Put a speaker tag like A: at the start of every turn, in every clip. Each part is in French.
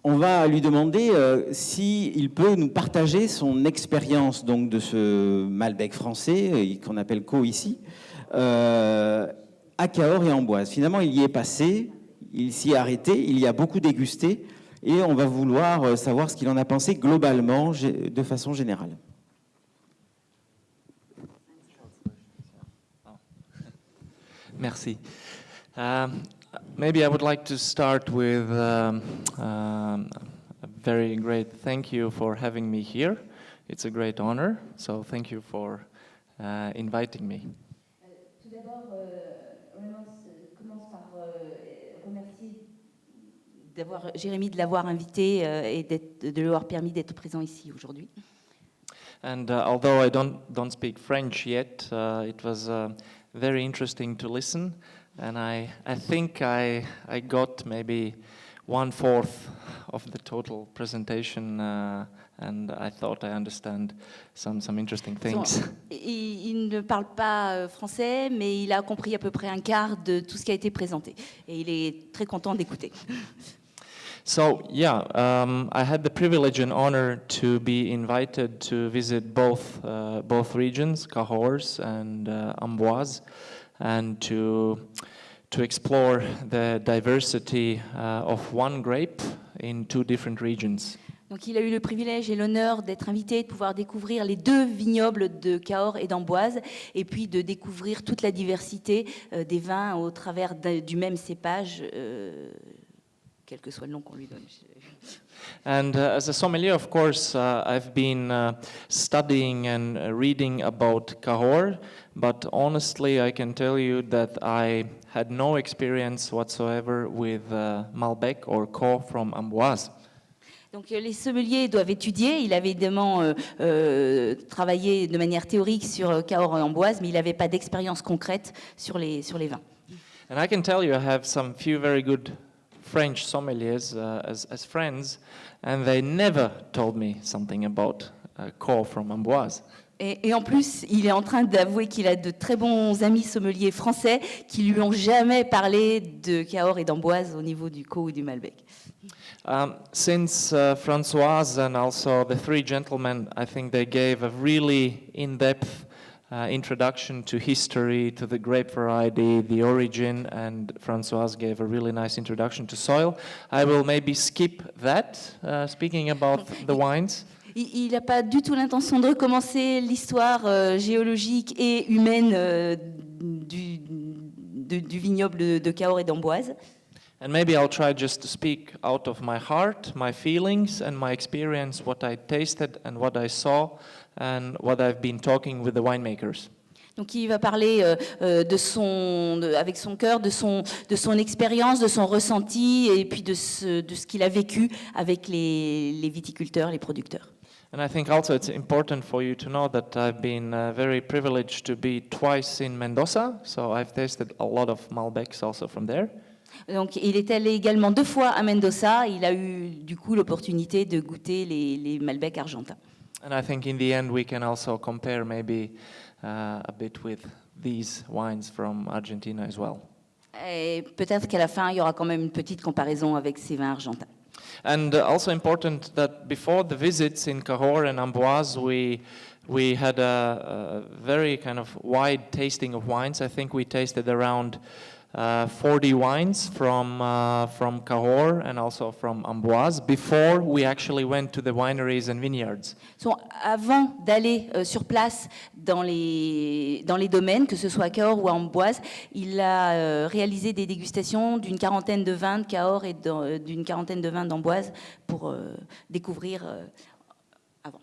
A: on va lui demander s'il peut nous partager son expérience donc, de ce Malbec français, qu'on appelle Co ici, à Cahors et Amboise. Finalement, il y est passé, il s'y est arrêté, il y a beaucoup dégusté, et on va vouloir savoir ce qu'il en a pensé globalement, de façon générale.
B: Merci. Maybe I would like to start with a very great thank you for having me here. It's a great honor, so thank you for inviting me.
C: Tout d'abord, Ramos commence par remercier Jérémy de l'avoir invité et de lui avoir permis d'être présent ici aujourd'hui.
B: And although I don't speak French yet, it was very interesting to listen, and I think I got maybe 1/4 of the total presentation, and I thought I understand some interesting things.
C: Il ne parle pas français, mais il a compris à peu près un quart de tout ce qui a été présenté, et il est très content d'écouter.
B: So yeah, I had the privilege and honor to be invited to visit both regions, Cahors and Amboise, and to explore the diversity of one grape in two different regions.
C: Donc il a eu le privilège et l'honneur d'être invité, de pouvoir découvrir les deux vignobles de Cahors et d'Amboise, et puis de découvrir toute la diversité des vins au travers du même cépage, quel que soit le nom qu'on lui donne.
B: And as a sommelier, of course, I've been studying and reading about Cahors, but honestly, I can tell you that I had no experience whatsoever with Malbec or Co from Amboise.
C: Donc les sommeliers doivent étudier. Il avait évidemment travaillé de manière théorique sur Cahors et Amboise, mais il n'avait pas d'expérience concrète sur les vins.
B: And I can tell you, I have some few very good French sommeliers as friends, and they never told me something about Co from Amboise.
C: Et en plus, il est en train d'avouer qu'il a de très bons amis sommeliers français qui lui ont jamais parlé de Cahors et d'Amboise au niveau du Co ou du Malbec.
B: Since Françoise and also the three gentlemen, I think they gave a really in-depth introduction to history, to the grape variety, the origin, and Françoise gave a really nice introduction to soil. I will maybe skip that, speaking about the wines.
C: Il n'a pas du tout l'intention de recommencer l'histoire géologique et humaine du vignoble de Cahors et d'Amboise.
B: And maybe I'll try just to speak out of my heart, my feelings and my experience, what I tasted and what I saw and what I've been talking with the winemakers.
C: Donc il va parler avec son cœur, de son expérience, de son ressenti et puis de ce qu'il a vécu avec les viticulteurs, les producteurs.
B: And I think also it's important for you to know that I've been very privileged to be twice in Mendoza, so I've tasted a lot of Malbecs also from there.
C: Donc il est allé également 2 fois à Mendoza, il a eu du coup l'opportunité de goûter les Malbecs argentins.
B: And I think in the end we can also compare maybe a bit with these wines from Argentina as well.
C: Et peut-être qu'à la fin, il y aura quand même une petite comparaison avec ces vins argentins.
B: And also important that before the visits in Cahors and Amboise, we had a very kind of wide tasting of wines. I think we tasted around 40 wines from Cahors and also from Amboise before we actually went to the wineries and vineyards.
C: Avant d'aller sur place dans les domaines, que ce soit à Cahors ou à Amboise, il a réalisé des dégustations d'une quarantaine de vins de Cahors et d'une quarantaine de vins d'Amboise pour découvrir avant.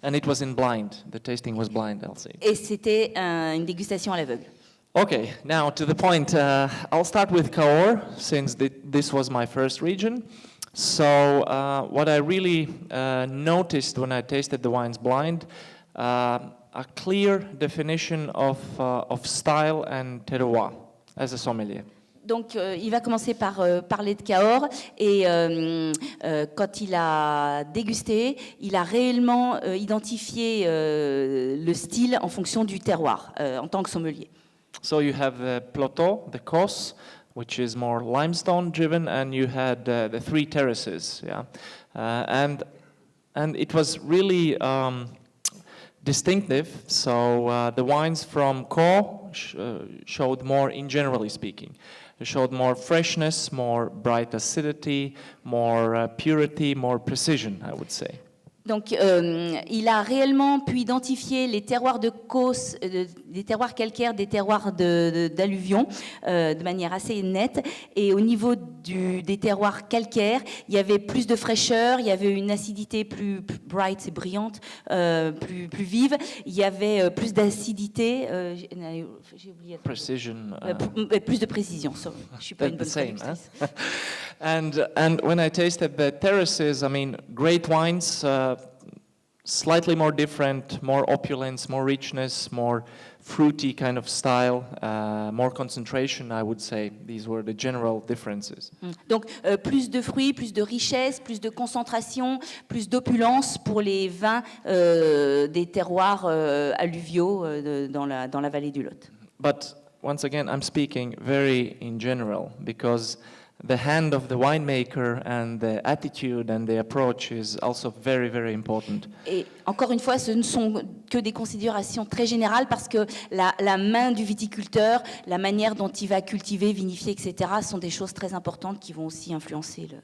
B: And it was in blind. The tasting was blind, I'll say.
C: Et c'était une dégustation à l'aveugle.
B: Okay, now to the point. I'll start with Cahors, since this was my first region. So what I really noticed when I tasted the wines blind, a clear definition of style and terroir as a sommelier.
C: Donc, il va commencer par parler de Cahors et quand il a dégusté, il a réellement identifié le style en fonction du terroir en tant que sommelier.
B: So you have the Plateau, the Cos, which is more limestone driven, and you had the three terraces, yeah, and it was really distinctive. So the wines from Ko showed more, in generally speaking, showed more freshness, more bright acidity, more purity, more precision, I would say.
C: Donc, il a réellement pu identifier les terroirs de Causse, des terroirs calcaires, des terroirs d'alluvions, de manière assez nette. Et au niveau des terroirs calcaires, il y avait plus de fraîcheur, il y avait une acidité plus bright, c'est brillante, plus vive. Il y avait plus d'acidité. J'ai oublié.
B: Precision.
C: Plus de précision. Sorry. Je suis pas une bonne traductrice.
B: And when I tasted the terraces, I mean, great wines, slightly more different, more opulence, more richness, more fruity kind of style, more concentration, I would say. These were the general differences.
C: Donc, plus de fruits, plus de richesse, plus de concentration, plus d'opulence pour les vins des terroirs alluviaux dans la vallée du Lot.
B: But once again, I'm speaking very in general, because the hand of the winemaker and the attitude and the approach is also very, very important.
C: Et encore une fois, ce ne sont que des considérations très générales parce que la main du viticulteur, la manière dont il va cultiver, vinifier, etc., sont des choses très importantes qui vont aussi influencer le...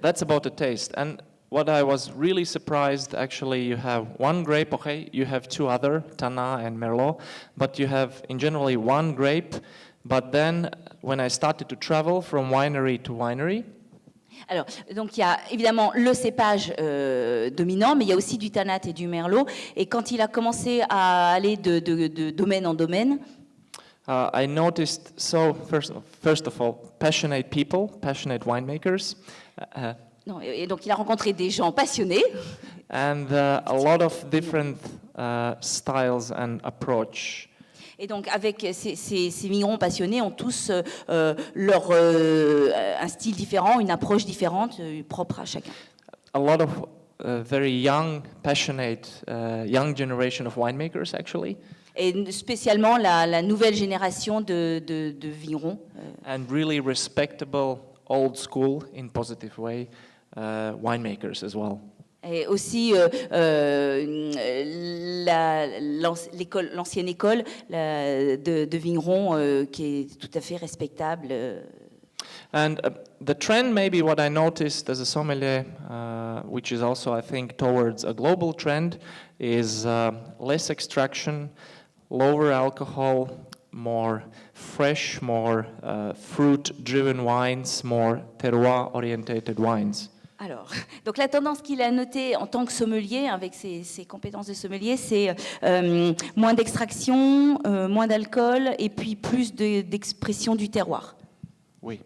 B: That's about the taste. And what I was really surprised, actually, you have one grape, okay, you have two other, Tannat and Merlot, but you have, in generally, one grape. But then, when I started to travel from winery to winery,
C: alors, donc il y a évidemment le cépage dominant, mais il y a aussi du Tannat et du Merlot. Et quand il a commencé à aller de domaine en domaine,
B: I noticed, so first of all, passionate people, passionate winemakers.
C: non, et donc il a rencontré des gens passionnés.
B: And a lot of different styles and approach.
C: Et donc, avec ces vignerons passionnés, ont tous un style différent, une approche différente, propre à chacun.
B: A lot of very young, passionate, young generation of winemakers, actually.
C: Et spécialement la nouvelle génération de vignerons.
B: And really respectable, old school, in positive way, winemakers as well.
C: Et aussi l'ancienne école de vignerons qui est tout à fait respectable.
B: And the trend, maybe what I noticed as a sommelier, which is also, I think, towards a global trend, is less extraction, lower alcohol, more fresh, more fruit-driven wines, more terroir-orientated wines.
C: Alors, donc la tendance qu'il a notée en tant que sommelier, avec ses compétences de sommelier, c'est moins d'extraction, moins d'alcool et puis plus d'expression du terroir.
B: Oui.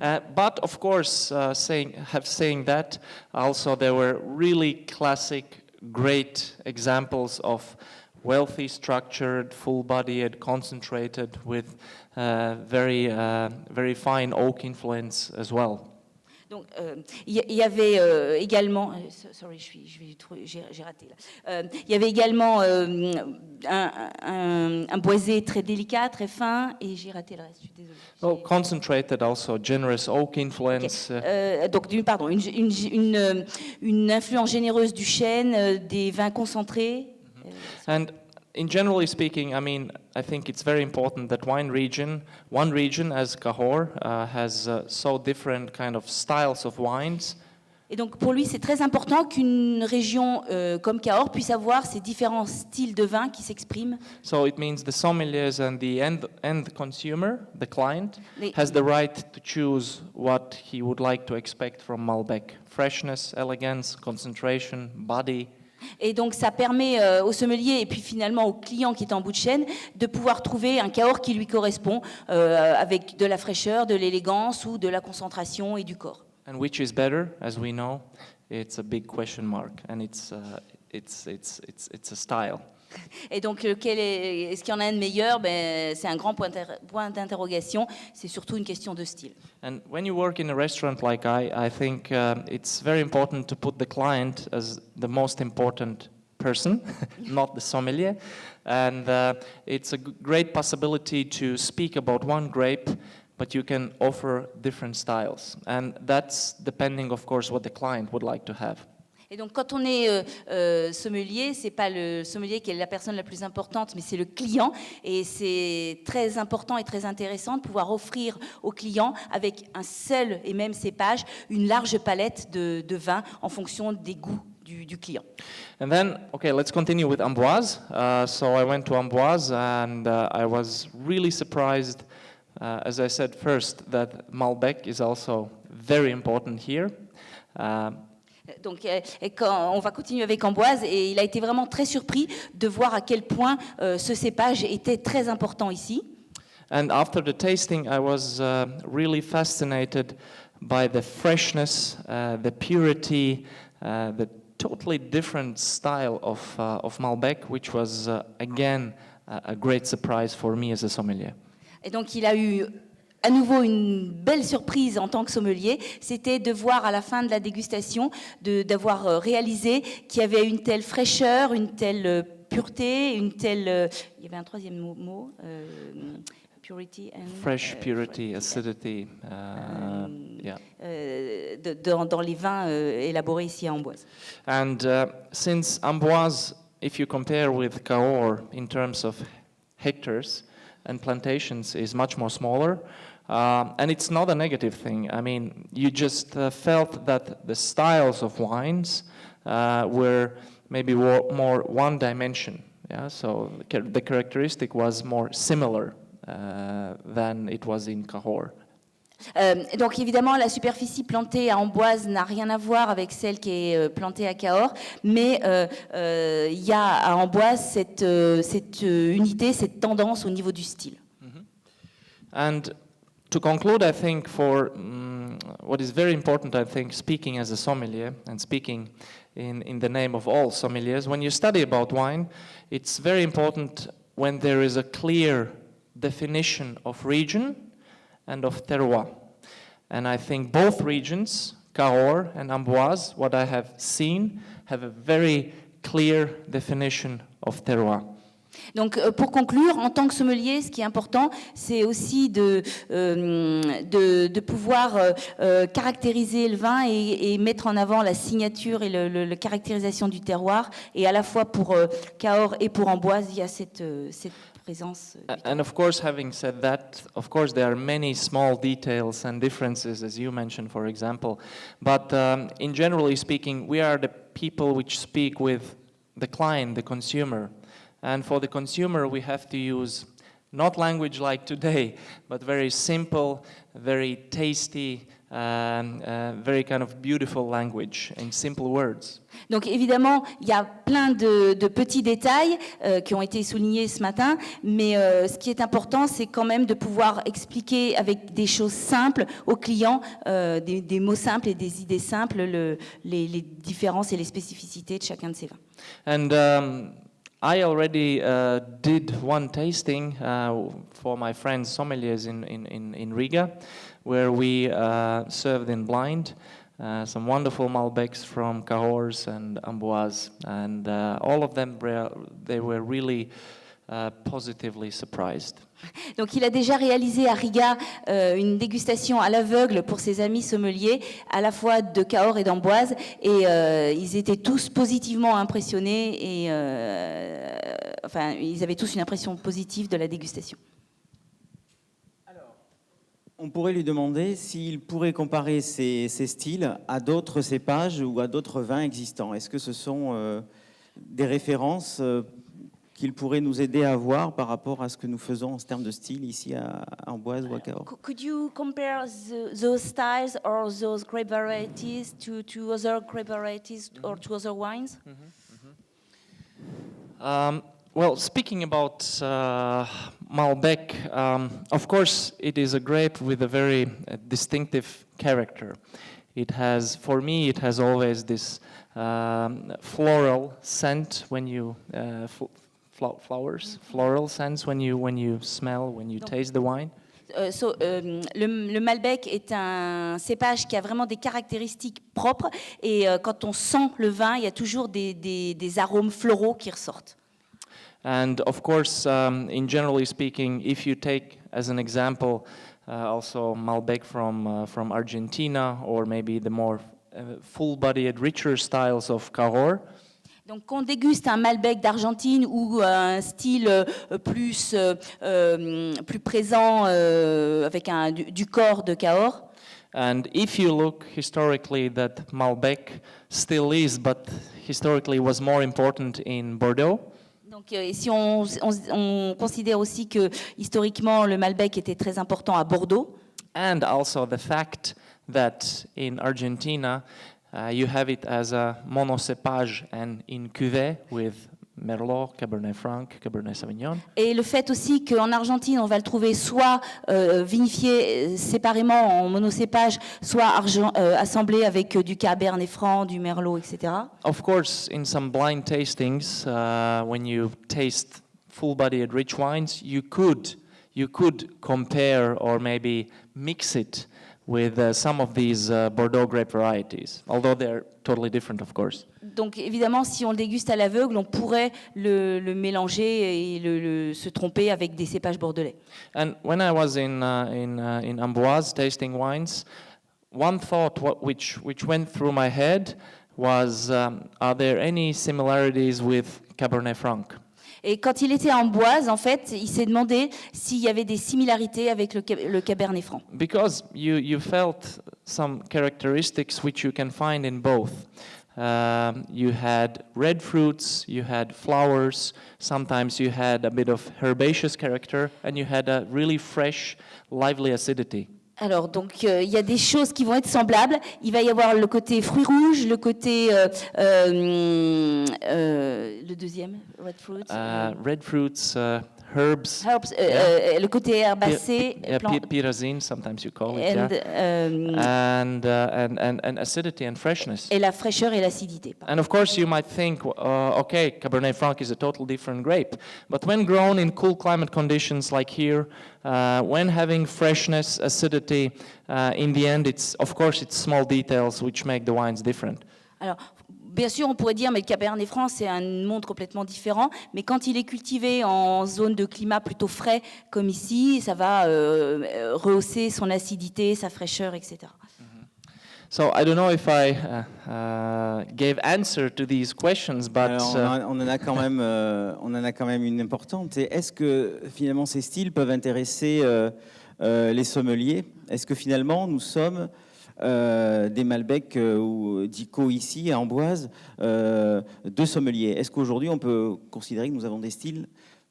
B: But of course, saying that, also there were really classic, great examples of wealthy, structured, full-bodied, concentrated, with very fine oak influence as well.
C: Donc, il y avait également, sorry, j'ai raté là. Il y avait également un boisé très délicat, très fin, et j'ai raté le reste. Je suis désolée.
B: Oh, concentrated also, generous oak influence.
C: Okay. Donc, pardon, une influence généreuse du chêne, des vins concentrés.
B: And in generally speaking, I mean, I think it's very important that one region as Cahors has so different kind of styles of wines.
C: Et donc pour lui, c'est très important qu'une région comme Cahors puisse avoir ces différents styles de vin qui s'expriment.
B: So it means the sommeliers and the end consumer, the client, has the right to choose what he would like to expect from Malbec: freshness, elegance, concentration, body.
C: Et donc ça permet au sommelier et puis finalement au client qui est en bout de chaîne de pouvoir trouver un Cahors qui lui correspond avec de la fraîcheur, de l'élégance ou de la concentration et du corps.
B: And which is better, as we know, it's a big question mark, and it's a style.
C: Et donc est-ce qu'il y en a un de meilleur? C'est un grand point d'interrogation. C'est surtout une question de style.
B: And when you work in a restaurant like I think it's very important to put the client as the most important person, not the sommelier. And it's a great possibility to speak about one grape, but you can offer different styles. And that's depending, of course, what the client would like to have.
C: Et donc, quand on est sommelier, c'est pas le sommelier qui est la personne la plus importante, mais c'est le client. Et c'est très important et très intéressant de pouvoir offrir au client, avec un seul et même cépage, une large palette de vins en fonction des goûts du client.
B: And then, okay, let's continue with Amboise. So I went to Amboise, and I was really surprised, as I said first, that Malbec is also very important here.
C: Donc, et quand on va continuer avec Amboise, et il a été vraiment très surpris de voir à quel point ce cépage était très important ici.
B: And after the tasting, I was really fascinated by the freshness, the purity, the totally different style of Malbec, which was again a great surprise for me as a sommelier.
C: Et donc, il a eu à nouveau une belle surprise en tant que sommelier, c'était de voir à la fin de la dégustation, d'avoir réalisé qu'il y avait une telle fraîcheur, une telle pureté, une telle... il y avait un troisième mot, purity and...
B: Fresh, purity, acidity, yeah.
C: Dans les vins élaborés ici à Amboise.
B: And since Amboise, if you compare with Cahors in terms of hectares and plantations, is much more smaller, and it's not a negative thing. I mean, you just felt that the styles of wines were maybe more one dimension. Yeah, so the characteristic was more similar than it was in Cahors.
C: Donc évidemment, la superficie plantée à Amboise n'a rien à voir avec celle qui est plantée à Cahors, mais il y a à Amboise cette unité, cette tendance au niveau du style.
B: And to conclude, I think for what is very important, I think, speaking as a sommelier and speaking in the name of all sommeliers, when you study about wine, it's very important when there is a clear definition of region and of terroir. And I think both regions, Cahors and Amboise, what I have seen, have a very clear definition of terroir.
C: Donc, pour conclure, en tant que sommelier, ce qui est important, c'est aussi de pouvoir caractériser le vin et mettre en avant la signature et la caractérisation du terroir. Et à la fois pour Cahors et pour Amboise, il y a cette présence.
B: And of course, having said that, of course, there are many small details and differences, as you mentioned, for example. But in generally speaking, we are the people which speak with the client, the consumer. And for the consumer, we have to use not language like today, but very simple, very tasty, very kind of beautiful language in simple words.
C: Donc évidemment, il y a plein de petits détails qui ont été soulignés ce matin, mais ce qui est important, c'est quand même de pouvoir expliquer avec des choses simples aux clients, des mots simples et des idées simples, les différences et les spécificités de chacun de ces vins.
B: And I already did one tasting for my friends sommeliers in Riga, where we served in blind some wonderful Malbecs from Cahors and Amboise, and all of them they were really positively surprised.
C: Donc il a déjà réalisé à Riga une dégustation à l'aveugle pour ses amis sommeliers, à la fois de Cahors et d'Amboise, et ils étaient tous positivement impressionnés, et enfin ils avaient tous une impression positive de la dégustation.
A: On pourrait lui demander s'il pourrait comparer ces styles à d'autres cépages ou à d'autres vins existants. Est-ce que ce sont des références qu'il pourrait nous aider à voir par rapport à ce que nous faisons en termes de style ici à Amboise ou à Cahors?
C: Could you compare those styles or those grape varieties to other grape varieties or to other wines?
B: Well, speaking about Malbec, of course, it is a grape with a very distinctive character. It has, for me, it has always this floral scent when you floral scents when you smell, when you taste the wine.
C: Le Malbec est un cépage qui a vraiment des caractéristiques propres et quand on sent le vin, il y a toujours des arômes floraux qui ressortent.
B: And of course, in generally speaking, if you take as an example also Malbec from Argentina, or maybe the more full-bodied, richer styles of Cahors.
C: Donc, qu'on déguste un Malbec d'Argentine ou un style plus présent avec du corps de Cahors.
B: And if you look historically, that Malbec still is, but historically was more important in Bordeaux.
C: Donc, si on considère aussi que historiquement le Malbec était très important à Bordeaux.
B: And also the fact that in Argentina you have it as a monocépage and in cuvée with Merlot, Cabernet Franc, Cabernet Sauvignon.
C: Et le fait aussi qu'en Argentine, on va le trouver soit vinifié séparément en monocépage, soit assemblé avec du Cabernet Franc, du Merlot, etc.
B: Of course, in some blind tastings, when you taste full-bodied rich wines, you could compare or maybe mix it with some of these Bordeaux grape varieties, although they're totally different, of course.
C: Donc évidemment, si on le déguste à l'aveugle, on pourrait le mélanger et se tromper avec des cépages bordelais.
B: And when I was in Amboise tasting wines, one thought which went through my head was, are there any similarities with Cabernet Franc?
C: Et quand il était à Amboise, en fait, il s'est demandé s'il y avait des similarités avec le Cabernet Franc.
B: Because you felt some characteristics which you can find in both. You had red fruits, you had flowers, sometimes you had a bit of herbaceous character, and you had a really fresh, lively acidity.
C: Alors, donc, il y a des choses qui vont être semblables. Il va y avoir le côté fruits rouges, le côté... le deuxième, red fruits.
B: Red fruits, herbs.
C: Le côté herbacé.
B: Pyrazine, sometimes you call it. And acidity and freshness.
C: Et la fraîcheur et l'acidité.
B: And of course you might think, okay, Cabernet Franc is a totally different grape. But when grown in cool climate conditions like here, when having freshness, acidity, in the end, it's small details which make the wines different.
C: Alors, bien sûr, on pourrait dire, mais le Cabernet Franc, c'est un monde complètement différent. Mais quand il est cultivé en zone de climat plutôt frais, comme ici, ça va rehausser son acidité, sa fraîcheur, etc.
B: So I don't know if I gave answer to these questions, but
A: alors, on en a quand même une importante. Et est-ce que finalement ces styles peuvent intéresser les sommeliers? Est-ce que finalement nous sommes des Malbec ou d'Ico ici à Amboise de sommeliers? Est-ce qu'aujourd'hui on peut considérer que nous avons des styles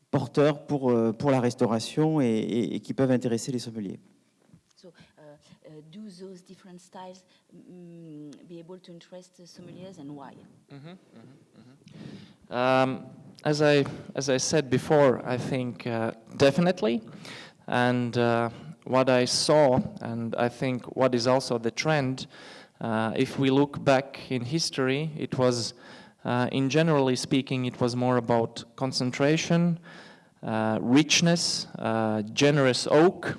A: porteurs pour la restauration et qui peuvent intéresser les sommeliers?
C: Do those different styles be able to interest sommeliers and why?
B: As I said before, I think definitely, and what I saw, and I think what is also the trend, if we look back in history, it was, in generally speaking, it was more about concentration, richness, generous oak,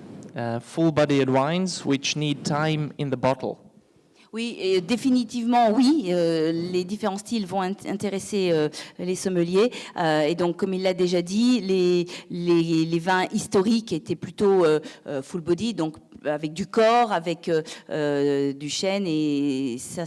B: full-bodied wines which need time in the bottle.
C: Oui, définitivement, oui. Les différents styles vont intéresser les sommeliers. Et donc, comme il l'a déjà dit, les vins historiques étaient plutôt full body, donc avec du corps, avec du chêne, et ça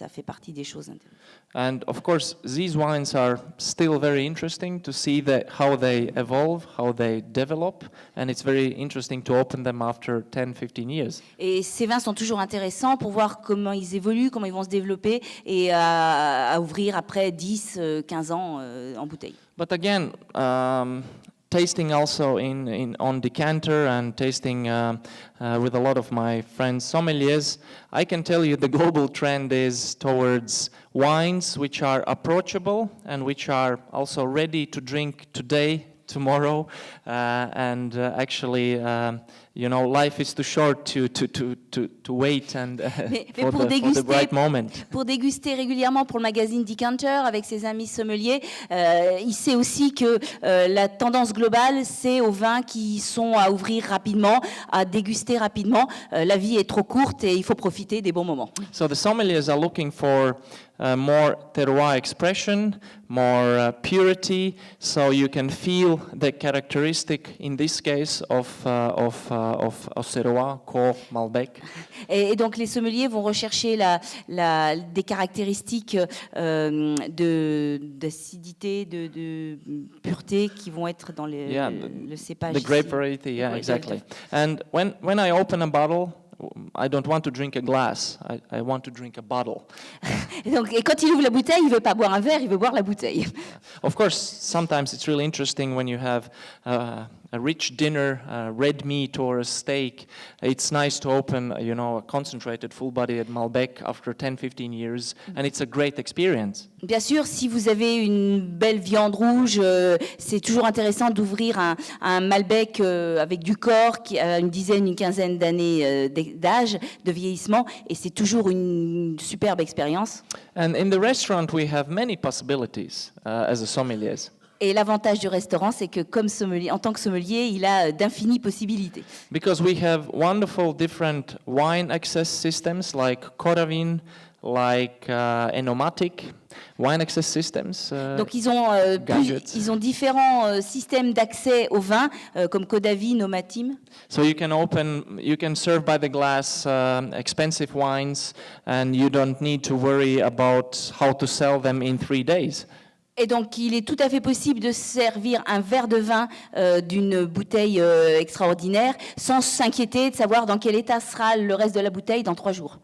C: fait partie des choses intéressantes.
B: And of course, these wines are still very interesting to see how they evolve, how they develop, and it's very interesting to open them after 10-15 years.
C: Et ces vins sont toujours intéressants pour voir comment ils évoluent, comment ils vont se développer, et à ouvrir après 10-15 ans en bouteille.
B: But again, tasting also on decanter and tasting with a lot of my friends sommeliers, I can tell you the global trend is towards wines which are approachable and which are also ready to drink today, tomorrow, and actually you know, life is too short to wait and
C: Mais
B: for
C: pour
B: the right moment.
C: Pour déguster régulièrement pour le magazine Decanter avec ses amis sommeliers, il sait aussi que la tendance globale, c'est aux vins qui sont à ouvrir rapidement, à déguster rapidement. La vie est trop courte et il faut profiter des bons moments.
B: So the sommeliers are looking for more terroir expression, more purity, so you can feel the characteristic, in this case, of Auxerrois, Caux, Malbec.
C: Et donc les sommeliers vont rechercher des caractéristiques d'acidité, de pureté qui vont être dans le cépage.
B: The grape variety, yeah, exactly. And when I open a bottle, I don't want to drink a glass. I want to drink a bottle.
C: Et quand il ouvre la bouteille, il veut pas boire un verre, il veut boire la bouteille.
B: Of course, sometimes it's really interesting when you have a rich dinner, red meat or a steak. It's nice to open, you know, a concentrated full-bodied Malbec after 10-15 years, and it's a great experience.
C: Bien sûr, si vous avez une belle viande rouge, c'est toujours intéressant d'ouvrir un Malbec avec du corps qui a une quinzaine d'années d'âge, de vieillissement, et c'est toujours une superbe expérience.
B: And in the restaurant, we have many possibilities as a sommeliers.
C: Et l'avantage du restaurant, c'est que comme sommelier, en tant que sommelier, il a d'infinies possibilités.
B: Because we have wonderful different wine access systems like Coravin, like Enomatic, wine access systems.
C: Donc ils ont différents systèmes d'accès au vin, comme Codavi, Nomatim.
B: So you can serve by the glass expensive wines, and you don't need to worry about how to sell them in 3 days.
C: Et donc, il est tout à fait possible de servir un verre de vin d'une bouteille extraordinaire sans s'inquiéter de savoir dans quel état sera le reste de la bouteille dans 3 jours.